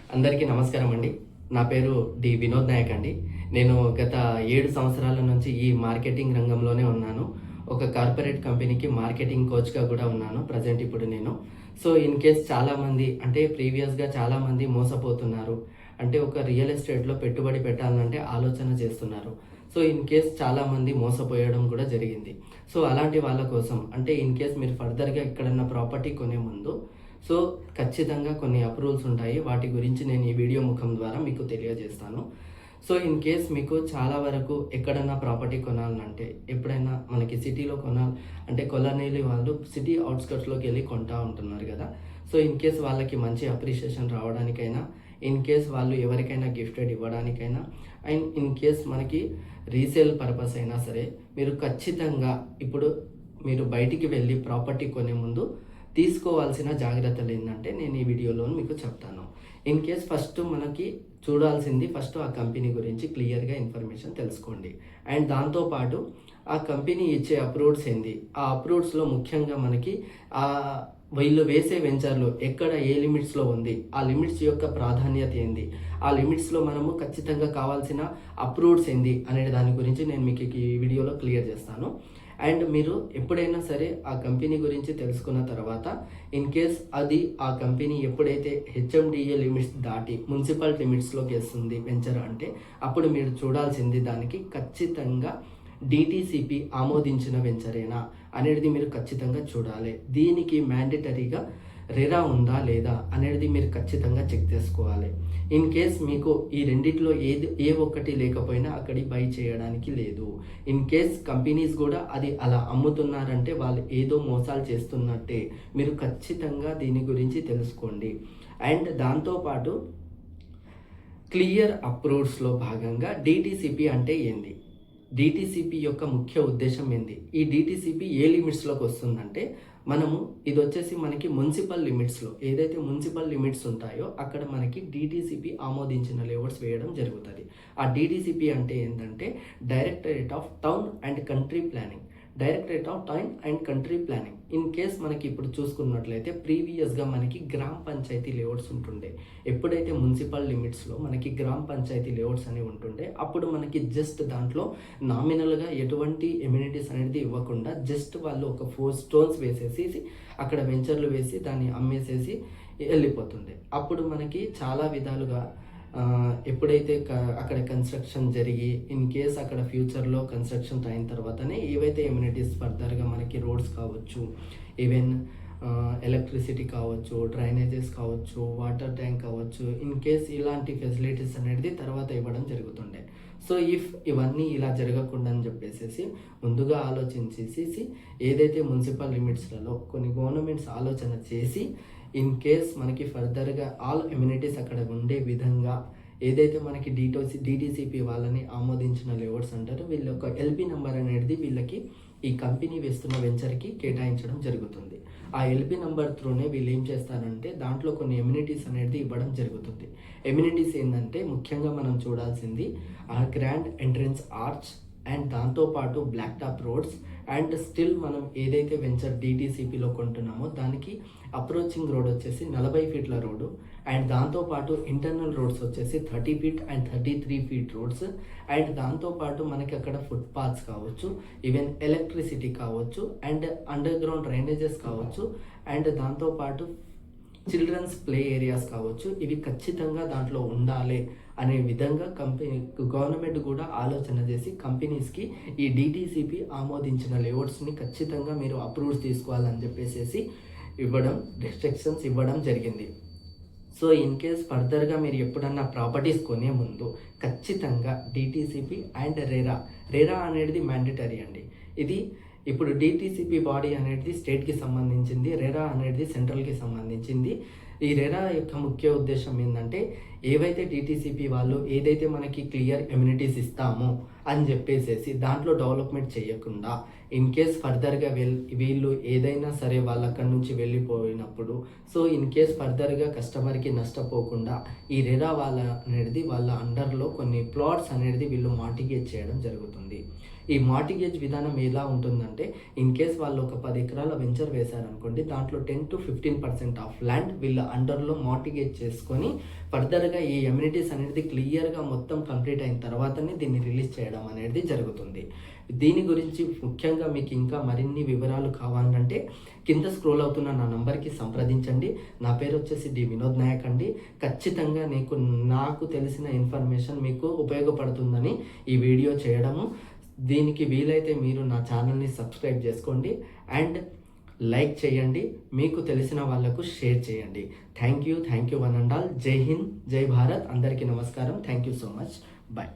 అందరికీ నమస్కారం అండి. నా పేరు వినోద్ నాయక్ అండి. నేను గత 7 సంవత్సరాల నుంచి ఈ మార్కెటింగ్ రంగంలోనే ఉన్నాను. ఒక కార్పొరేట్ కంపెనీకి మార్కెటింగ్ కోచ్‌గా కూడా ఉన్నాను ప్రెజెంట్ ఇప్పుడు నేను. సో, ఇన్ కేస్ చాలామంది అంటే ప్రీవియస్‌గా చాలామంది మోసపోతున్నారు. అంటే ఒక రియల్ ఎస్టేట్‌లో పెట్టుబడి పెట్టాలంటే ఆలోచన చేస్తున్నారు. సో, ఇన్ కేస్ చాలామంది మోసపోయడం కూడా జరిగింది. సో, అలాంటి వాళ్ళ కోసం అంటే ఇన్ కేస్ మీరు ఫర్దర్‌గా ఎక్కడన్నా ప్రాపర్టీ కొనే ముందు సో, ఖచ్చితంగా కొన్ని అప్రూవల్స్ ఉంటాయి. వాటి గురించి నేను ఈ వీడియో ముఖం ద్వారా మీకు తెలియజేస్తాను. సో, ఇన్ కేస్ మీకు చాలా వరకు ఎక్కడన్నా ప్రాపర్టీ కొనాలంటే ఎప్పుడైనా మనకి సిటీలో అంటే కొనలేని వాళ్ళు సిటీ ఔట్‌స్కర్ట్స్‌లోకెళ్ళి కొంటా ఉంటున్నారు గదా! సో, ఇన్ కేస్ వాళ్ళకి మంచి అప్రిషియేషన్ రావడానికైనా, ఇన్ కేస్ వాళ్ళు ఎవరికైనా గిఫ్టెడ్ ఇవ్వడానికైనా అండ్ ఇన్ కేస్ మనకి రీసేల్ పర్పస్ అయినా సరే మీరు ఖచ్చితంగా ఇప్పుడు మీరు బయటికి వెళ్ళి ప్రాపర్టీ కొనే ముందు తీసుకోవాల్సిన జాగ్రత్తలు ఏంటంటే నేను ఈ వీడియోలో మీకు చెప్తాను. ఇన్ కేస్ ఫస్ట్ మనకి చూడాల్సింది ఫస్ట్ ఆ కంపెనీ గురించి క్లియర్‌గా ఇన్ఫర్మేషన్ తెలుసుకోండి. అండ్ దాంతోపాటు ఆ కంపెనీ ఇచ్చే అప్రూవ్డ్స్ ఏంది? ఆ అప్రూవ్డ్స్‌లో ముఖ్యంగా మనకి వీళ్ళు వేసే వెంచర్‌లో ఎక్కడ ఏ లిమిట్స్‌లో ఉంది? ఆ లిమిట్స్ యొక్క ప్రాధాన్యత ఏంది? ఆ లిమిట్స్‌లో మనము ఖచ్చితంగా కావాల్సిన అప్రూవ్డ్స్ ఏంది? అనే దాని గురించి నేను మీకు ఈ వీడియోలో క్లియర్ చేస్తాను. అండ్ మీరు ఎప్పుడైనా సరే ఆ కంపెనీ గురించి తెలుసుకున్న తర్వాత ఇన్ కేస్ అది ఆ కంపెనీ ఎప్పుడైతే హెచ్ఎండిఏ లిమిట్స్ దాటి మున్సిపల్ లిమిట్స్‌లోకి వస్తుంది వెంచర్ అంటే అప్పుడు మీరు చూడాల్సింది దానికి ఖచ్చితంగా డీటీసీపీ ఆమోదించిన వెంచరేనా అనేది మీరు ఖచ్చితంగా చూడాలి. దీనికి మ్యాండేటరీగా రెరా ఉందా లేదా అనేది మీరు ఖచ్చితంగా చెక్ చేసుకోవాలి. ఇన్ కేస్ మీకు ఈ రెండిట్లో ఏ ఒక్కటి లేకపోయినా అక్కడి బై చేయడానికి లేదు. ఇన్ కేస్ కంపెనీస్ కూడా అది అలా అమ్ముతున్నారంటే వాళ్ళు ఏదో మోసాలు చేస్తున్నట్టే. మీరు ఖచ్చితంగా దీని గురించి తెలుసుకోండి. అండ్ దాంతోపాటు క్లియర్ అప్రూవ్డ్స్‌లో భాగంగా డీటీసీపీ అంటే ఏంది? డీటీసీపీ యొక్క ముఖ్య ఉద్దేశం ఏంది? ఈ డీటీసీపీ ఏ లిమిట్స్‌లోకి వస్తుందంటే మనము ఇదొచ్చేసి మనకి మున్సిపల్ లిమిట్స్‌లో ఏదైతే మున్సిపల్ లిమిట్స్ ఉంటాయో అక్కడ మనకి డీటీసీపీ ఆమోదించిన లేఅవుట్స్ వేయడం జరుగుతది. ఆ డీటీసీపీ అంటే ఏందంటే directorate of town and country planning. Directorate of town and country planning. In case మనకి ఇప్పుడు చూసుకున్నట్లయితే ప్రీవియస్‌గా మనకి గ్రామ పంచాయతీ లేఅవుట్స్ ఉంటుండే. ఎప్పుడైతే మున్సిపల్ లిమిట్స్‌లో మనకి గ్రామ పంచాయతీ లేఅవుట్స్ అనేవి ఉంటుండే అప్పుడు మనకి జస్ట్ దాంట్లో నామినల్‌గా ఎటువంటి ఎమ్యూనిటీస్ అనేది ఇవ్వకుండా జస్ట్ వాళ్ళు ఒక 4 స్టోన్స్ వేసేసి అక్కడ వెంచర్లు వేసి దాన్ని అమ్మేసేసి వెళ్ళిపోతుండే. అప్పుడు మనకి చాలా విధాలుగా ఎప్పుడైతే అక్కడ కన్‌స్ట్రక్షన్ జరిగి ఇన్ కేస్ అక్కడ ఫ్యూచర్‌లో కన్‌స్ట్రక్షన్ అయిన తర్వాతనే ఏవైతే ఎమ్యూనిటీస్ ఫర్దర్‌గా మనకి రోడ్స్ కావచ్చు, ఈవెన్ ఎలక్ట్రిసిటీ కావచ్చు, డ్రైనేజెస్ కావచ్చు, వాటర్ ట్యాంక్ కావచ్చు, ఇన్ కేస్ ఇలాంటి ఫెసిలిటీస్ అనేది తర్వాత ఇవ్వడం జరుగుతుండే. సో, ఇవన్నీ ఇలా జరగకుండా అని చెప్పేసేసి ముందుగా ఆలోచించేసేసి ఏదైతే మున్సిపల్ లిమిట్స్‌లలో కొన్ని గవర్నమెంట్స్ ఆలోచన చేసి ఇన్ కేస్ మనకి ఫర్దర్‌గా ఆల్ ఎమ్యూనిటీస్ అక్కడ ఉండే విధంగా ఏదైతే మనకి డీటీసీపీ వాళ్ళని ఆమోదించిన లేఅవుట్స్ అంటారో వీళ్ళ యొక్క ఎల్పీ నంబర్ అనేది వీళ్ళకి ఈ కంపెనీ వేస్తున్న వెంచర్‌కి కేటాయించడం జరుగుతుంది. ఆ ఎల్పీ నంబర్ త్రూనే వీళ్ళు ఏం చేస్తారంటే దాంట్లో కొన్ని ఎమ్యూనిటీస్ అనేది ఇవ్వడం జరుగుతుంది. ఎమ్యూనిటీస్ ఏందంటే ముఖ్యంగా మనం చూడాల్సింది ఆ గ్రాండ్ ఎంట్రన్స్ ఆర్చ్ అండ్ దాంతోపాటు black top roads and still మనం ఏదైతే వెంచర్ డీటీసీపీలో కొంటున్నామో దానికి అప్రోచింగ్ రోడ్ వచ్చేసి 40 ఫీట్ల రోడ్డు అండ్ దాంతోపాటు ఇంటర్నల్ రోడ్స్ వచ్చేసి 30 feet and 33 feet roads and దాంతోపాటు మనకి అక్కడ ఫుట్ పాత్స్ కావచ్చు, ఈవెన్ ఎలక్ట్రిసిటీ కావచ్చు అండ్ అండర్ గ్రౌండ్ డ్రైనేజెస్ కావచ్చు అండ్ దాంతోపాటు చిల్డ్రన్స్ ప్లే ఏరియాస్ కావచ్చు. ఇవి ఖచ్చితంగా దాంట్లో ఉండాలి అనే విధంగా గవర్నమెంట్ కూడా ఆలోచన చేసి కంపెనీస్‌కి ఈ డీటీసీపీ ఆమోదించిన లేఅవుట్స్‌ని ఖచ్చితంగా మీరు అప్రూవ్స్ తీసుకోవాలని చెప్పేసేసి రిస్ట్రిక్షన్స్ ఇవ్వడం జరిగింది. సో, ఇన్ కేస్ ఫర్దర్‌గా మీరు ఎప్పుడన్నా ప్రాపర్టీస్ కొనే ముందు ఖచ్చితంగా డీటీసీపీ అండ్ రెరా అనేది మ్యాండేటరీ అండి. ఇది ఇప్పుడు డీటీసీపీ బాడీ అనేది స్టేట్‌కి సంబంధించింది. రెరా అనేది సెంట్రల్‌కి సంబంధించింది. ఈ రెరా యొక్క ముఖ్య ఉద్దేశం ఏందంటే ఏవైతే డీటీసీపీ వాళ్ళు ఏదైతే మనకి క్లియర్ ఎమ్యూనిటీస్ ఇస్తామో అని చెప్పేసేసి దాంట్లో డెవలప్‌మెంట్ చేయకుండా ఇన్ కేస్ ఫర్దర్‌గా వీళ్ళు ఏదైనా సరే వాళ్ళక్కడి నుంచి వెళ్ళిపోయినప్పుడు సో, ఇన్ కేస్ ఫర్దర్‌గా కస్టమర్‌కి నష్టపోకుండా ఈ రెరా వాళ్ళ అండర్‌లో కొన్ని ప్లాట్స్ అనేది వీళ్ళు మార్టిగేజ్ చేయడం జరుగుతుంది. ఈ మార్టిగేజ్ విధానం ఎలా ఉంటుందంటే ఇన్ కేస్ వాళ్ళు ఒక 10 ఎకరాల వెంచర్ వేశారనుకోండి దాంట్లో 10 to 15% ఆఫ్ ల్యాండ్ వీళ్ళ అండర్‌లో మార్టిగేజ్ చేసుకొని ఫర్దర్‌గా ఈ ఎమ్యూనిటీస్ అనేది క్లియర్‌గా మొత్తం కంప్లీట్ అయిన తర్వాతనే దీన్ని రిలీజ్ చేయడం అనేది జరుగుతుంది. దీని గురించి ముఖ్యంగా మీకు ఇంకా మరిన్ని వివరాలు కావాలంటే కింద స్క్రోల్ అవుతున్న నా నంబర్‌కి సంప్రదించండి. నా పేరు వచ్చేసి డి. వినోద్ నాయక్ అండి. ఖచ్చితంగా నాకు తెలిసిన ఇన్ఫర్మేషన్ మీకు ఉపయోగపడుతుందని ఈ వీడియో చేయడము. దీనికి వీలైతే మీరు నా ఛానల్‌ని సబ్స్క్రైబ్ చేసుకోండి అండ్ లైక్ చేయండి. మీకు తెలిసిన వాళ్ళకు షేర్ చేయండి. Thank you one and all. జై హింద్, జై భారత్. అందరికీ నమస్కారం. Thank you so much. Bye.